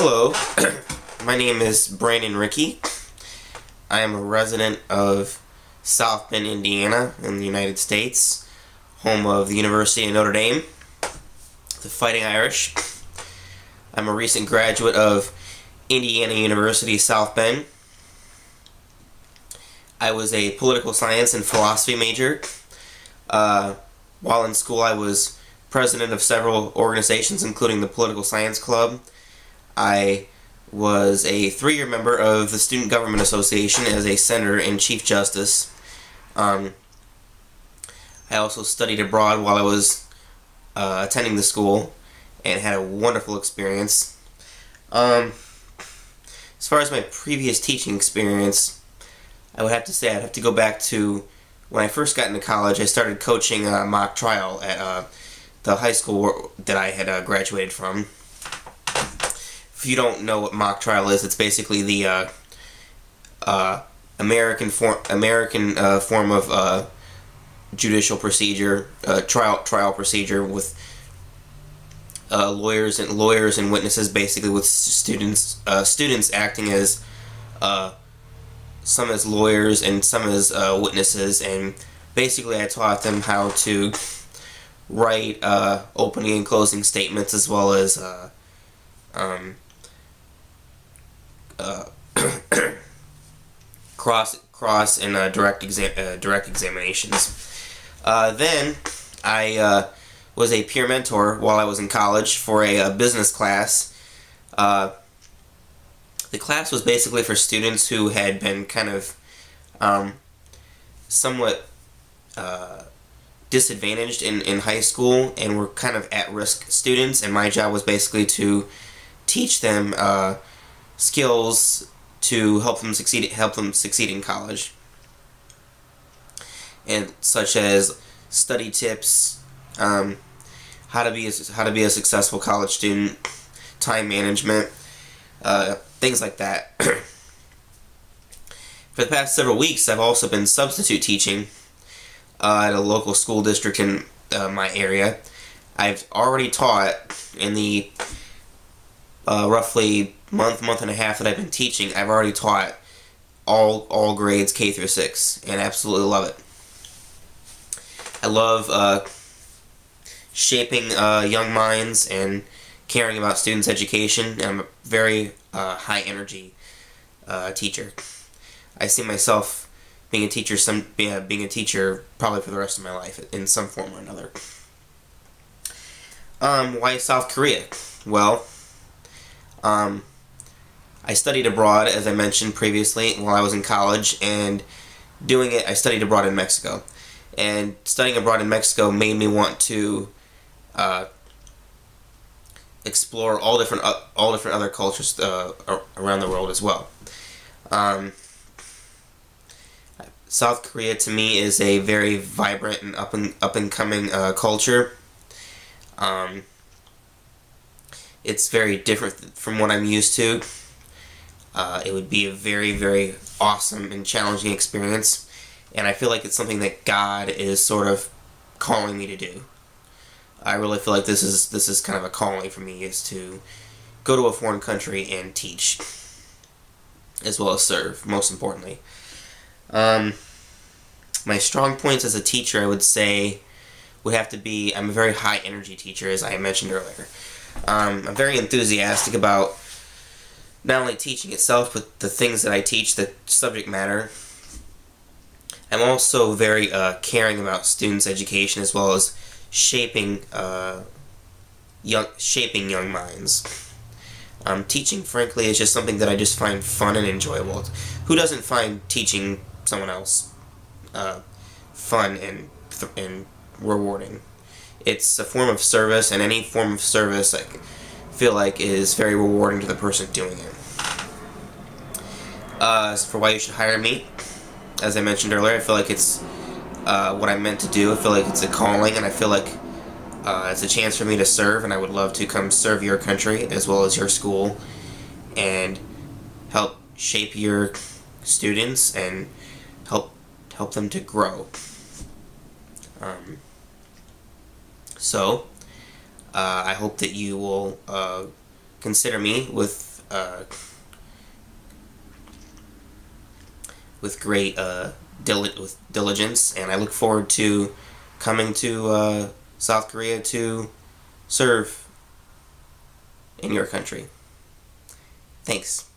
Hello, my name is Brandon Rickey. I am a resident of South Bend, Indiana, in the United States, home of the University of Notre Dame, the Fighting Irish. I'm a recent graduate of Indiana University, South Bend. I was a political science and philosophy major. While in school, I was president of several organizations, including the Political Science Club. I was a 3-year member of the Student Government Association as a senator and chief justice. I also studied abroad while I was attending the school and had a wonderful experience. As far as my previous teaching experience, I would have to say I'd have to go back to when I first got into college. I started coaching mock trial at the high school that I had graduated from. If you don't know what mock trial is, it's basically the American form of judicial procedure, trial procedure with lawyers and witnesses, basically with students acting as some as lawyers and some as witnesses, and basically I taught them how to write opening and closing statements, as well as cross and direct examinations. Then I was a peer mentor while I was in college for a business class. The class was basically for students who had been kind of somewhat disadvantaged in high school and were kind of at-risk students, and my job was basically to teach them skills to help them succeed in college, and such as study tips, how to be a successful college student, time management, things like that. For the past several weeks, I've also been substitute teaching at a local school district in my area. I've already taught in the roughly month and a half that I've been teaching. I've already taught all grades K through 6, and absolutely love it. I love shaping young minds and caring about students' education, and I'm a very high energy teacher. I see myself being a teacher probably for the rest of my life in some form or another. Why South Korea? Well, I studied abroad, as I mentioned previously, while I was in college, and I studied abroad in Mexico. And studying abroad in Mexico made me want to explore all different other cultures around the world as well. South Korea to me is a very vibrant and up and coming culture. It's very different from what I'm used to. It would be a very, very awesome and challenging experience, and I feel like it's something that God is sort of calling me to do. I really feel like this is kind of a calling for me, is to go to a foreign country and teach, as well as serve, most importantly. My strong points as a teacher, I would say, would have to be, I'm a very high energy teacher, as I mentioned earlier. I'm very enthusiastic about not only teaching itself, but the things that I teach, the subject matter. I'm also very caring about students' education, as well as shaping young minds. Teaching, frankly, is just something that I just find fun and enjoyable. Who doesn't find teaching someone else fun and rewarding? It's a form of service, and any form of service I feel like is very rewarding to the person doing it. As for why you should hire me, as I mentioned earlier, I feel like it's what I'm meant to do. I feel like it's a calling, and I feel like it's a chance for me to serve, and I would love to come serve your country as well as your school and help shape your students and help them to grow. So I hope that you will consider me with with great diligence, and I look forward to coming to South Korea to serve in your country. Thanks.